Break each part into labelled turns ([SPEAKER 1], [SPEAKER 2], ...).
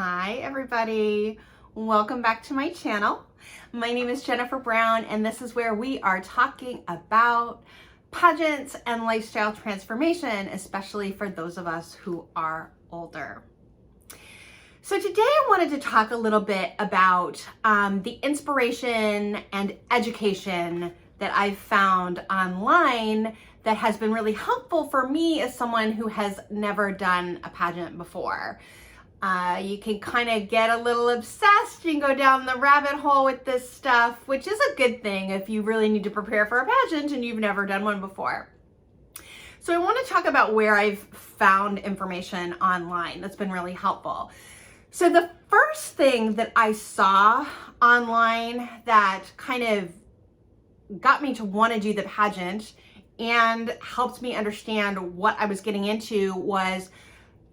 [SPEAKER 1] Hi everybody, welcome back to my channel. My name is Jennifer Brown and this is where we are talking about pageants and lifestyle transformation, especially for those of us who are older. So today I wanted to talk a little bit about the inspiration and education that I've found online that has been really helpful for me as someone who has never done a pageant before. You can kind of get a little obsessed and go down the rabbit hole with this stuff, which is a good thing if you really need to prepare for a pageant and you've never done one before. So I want to talk about where I've found information online that's been really helpful. So the first thing that I saw online that kind of got me to want to do the pageant and helped me understand what I was getting into was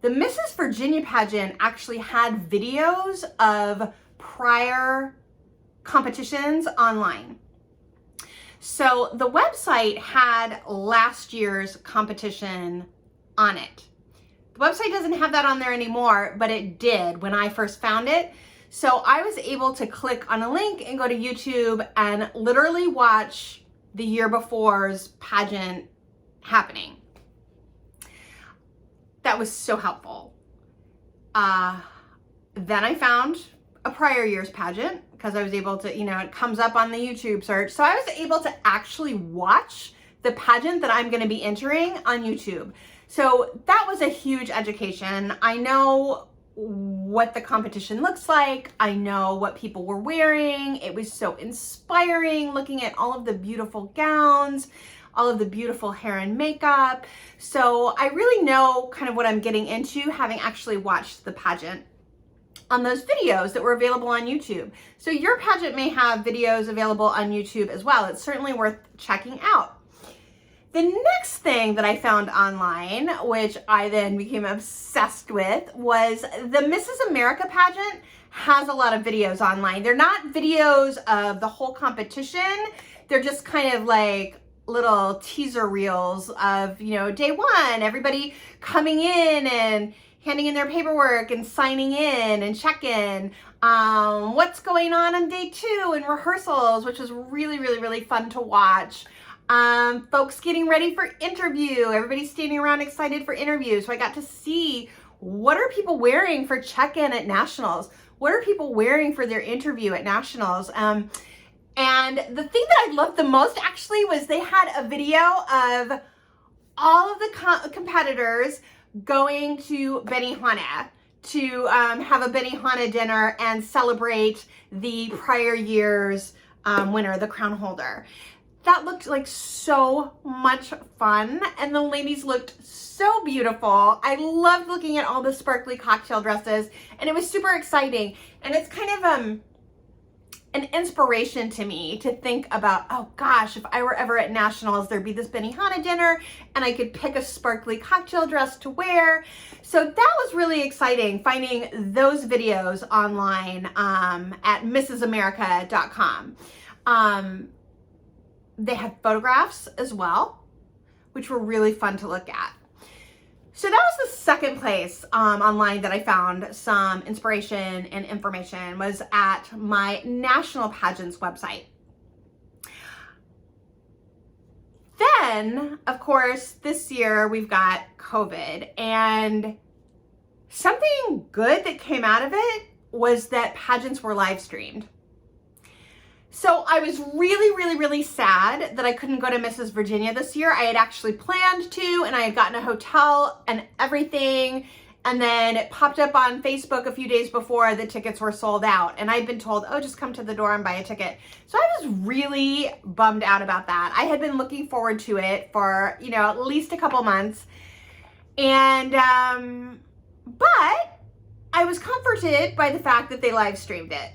[SPEAKER 1] the Mrs. Virginia Pageant actually had videos of prior competitions online. So the website had last year's competition on it. The website doesn't have that on there anymore, but it did when I first found it. So I was able to click on a link and go to YouTube and literally watch the year before's pageant happening. That was so helpful. Then I found a prior year's pageant because I was able to, it comes up on the YouTube search. So I was able to actually watch the pageant that I'm going to be entering on YouTube. So that was a huge education. I know what the competition looks like. I know what people were wearing. It was so inspiring looking at all of the beautiful gowns, all of the beautiful hair and makeup. So I really know kind of what I'm getting into having actually watched the pageant on those videos that were available on YouTube. So your pageant may have videos available on YouTube as well. It's certainly worth checking out. The next thing that I found online, which I then became obsessed with, was the Mrs. America pageant has a lot of videos online. They're not videos of the whole competition. They're just kind of like little teaser reels of, day one, everybody coming in and handing in their paperwork and signing in and check-in, what's going on day two and rehearsals, which was really, really, really fun to watch. Folks getting ready for interview, everybody standing around excited for interview. So I got to see what are people wearing for check-in at nationals? What are people wearing for their interview at nationals? And the thing that I loved the most actually was they had a video of all of the competitors going to Benihana to have a Benihana dinner and celebrate the prior year's winner, the crown holder. That looked like so much fun and the ladies looked so beautiful. I loved looking at all the sparkly cocktail dresses and it was super exciting. And it's kind of an inspiration to me to think about, oh gosh, if I were ever at nationals, there'd be this Benihana dinner and I could pick a sparkly cocktail dress to wear. So that was really exciting, finding those videos online at mrsamerica.com. They had photographs as well, which were really fun to look at. So that was the second place online that I found some inspiration and information was at my national pageants website. Then, of course, this year we've got COVID, and something good that came out of it was that pageants were live streamed. So I was really, really, really sad that I couldn't go to Mrs. Virginia this year. I had actually planned to, and I had gotten a hotel and everything. And then it popped up on Facebook a few days before the tickets were sold out. And I'd been told, oh, just come to the door and buy a ticket. So I was really bummed out about that. I had been looking forward to it for, at least a couple months. And, but I was comforted by the fact that they live streamed it.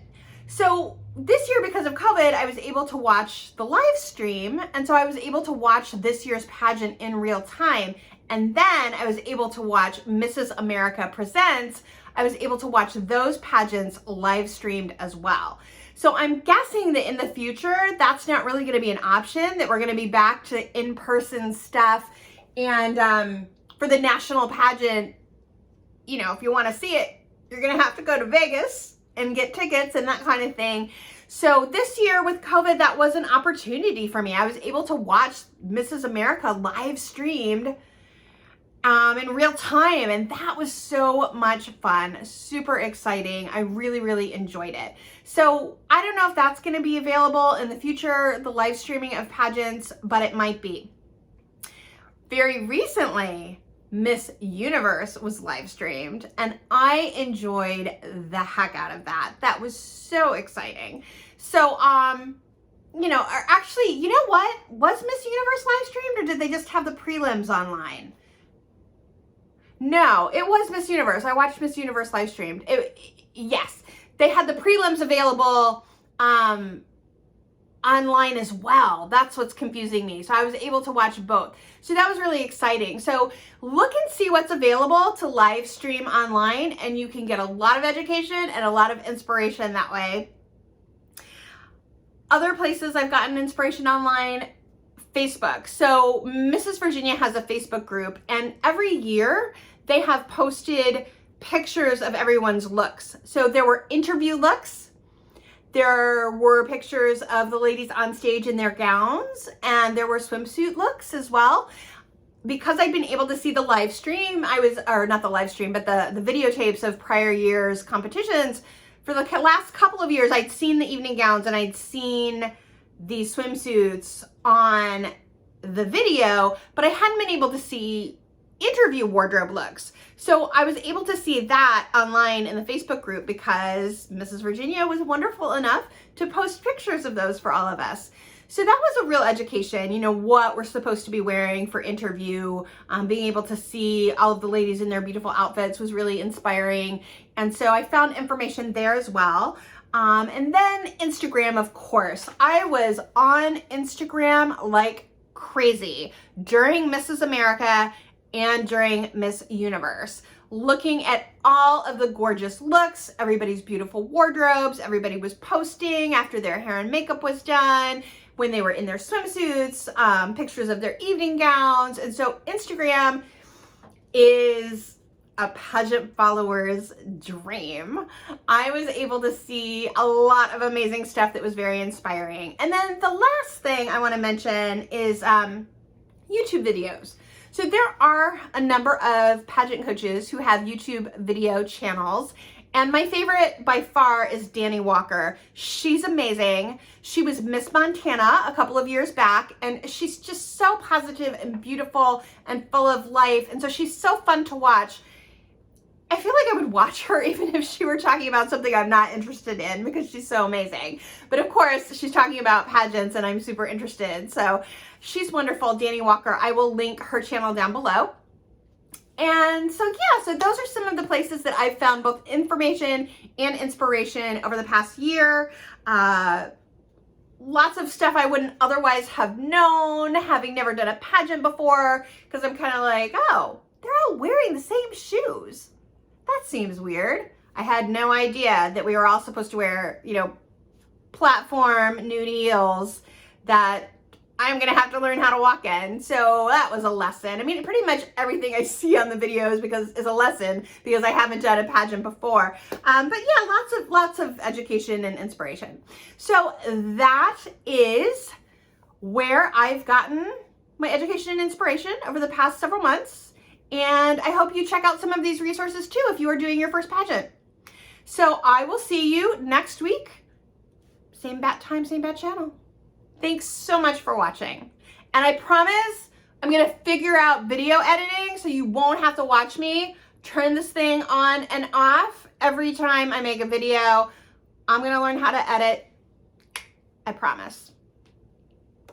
[SPEAKER 1] So this year, because of COVID, I was able to watch the live stream. And so I was able to watch this year's pageant in real time. And then I was able to watch Mrs. America Presents. I was able to watch those pageants live streamed as well. So I'm guessing that in the future, that's not really going to be an option, that we're going to be back to in-person stuff. And for the national pageant, if you want to see it, you're gonna have to go to Vegas and get tickets and that kind of thing. So this year with COVID, that was an opportunity for me. I was able to watch Mrs. America live streamed in real time, and that was so much fun. Super exciting. I really, really enjoyed it. So I don't know if that's going to be available in the future, the live streaming of pageants, but it might be. Very recently, Miss Universe was live streamed, and I enjoyed the heck out of that. That was so exciting. So, you know, actually, you know what? Was Miss Universe live streamed, or did they just have the prelims online? No, it was Miss Universe. I watched Miss Universe live streamed. Yes, they had the prelims available online as well. That's what's confusing me. So I was able to watch both. So that was really exciting. So look and see what's available to live stream online, and you can get a lot of education and a lot of inspiration that way. Other places I've gotten inspiration online, Facebook. So Mrs. Virginia has a Facebook group, and every year they have posted pictures of everyone's looks. So there were interview looks, there were pictures of the ladies on stage in their gowns, and there were swimsuit looks as well. Because I've been able to see the live stream, or not the live stream, but the videotapes of prior years' competitions, for the last couple of years, I'd seen the evening gowns and I'd seen the swimsuits on the video, but I hadn't been able to see interview wardrobe looks. So I was able to see that online in the Facebook group because Mrs. Virginia was wonderful enough to post pictures of those for all of us. So that was a real education, you know, what we're supposed to be wearing for interview. Being able to see all of the ladies in their beautiful outfits was really inspiring. And so I found information there as well. And then Instagram, of course. I was on Instagram like crazy during Mrs. America and during Miss Universe, looking at all of the gorgeous looks, everybody's beautiful wardrobes. Everybody was posting after their hair and makeup was done, when they were in their swimsuits, pictures of their evening gowns. And so Instagram is a pageant follower's dream. I was able to see a lot of amazing stuff that was very inspiring. And then the last thing I want to mention is YouTube videos. So there are a number of pageant coaches who have YouTube video channels, and my favorite by far is Danny Walker. She's amazing. She was Miss Montana a couple of years back, and she's just so positive and beautiful and full of life, and so she's so fun to watch. I feel like I would watch her even if she were talking about something I'm not interested in, because she's so amazing. But of course, she's talking about pageants and I'm super interested. So she's wonderful, Danny Walker. I will link her channel down below. And so yeah, so those are some of the places that I've found both information and inspiration over the past year. Lots of stuff I wouldn't otherwise have known, having never done a pageant before, because I'm kind of like, oh, they're all wearing the same shoes. That seems weird. I had no idea that we were all supposed to wear, you know, platform nude heels that I'm going to have to learn how to walk in. So that was a lesson. I mean, pretty much everything I see on the videos is a lesson because I haven't done a pageant before. But yeah, lots of education and inspiration. So that is where I've gotten my education and inspiration over the past several months. And I hope you check out some of these resources too if you are doing your first pageant. So I will see you next week. Same bat time, same bat channel. Thanks so much for watching. And I promise I'm gonna figure out video editing so you won't have to watch me turn this thing on and off every time I make a video. I'm gonna learn how to edit. I promise.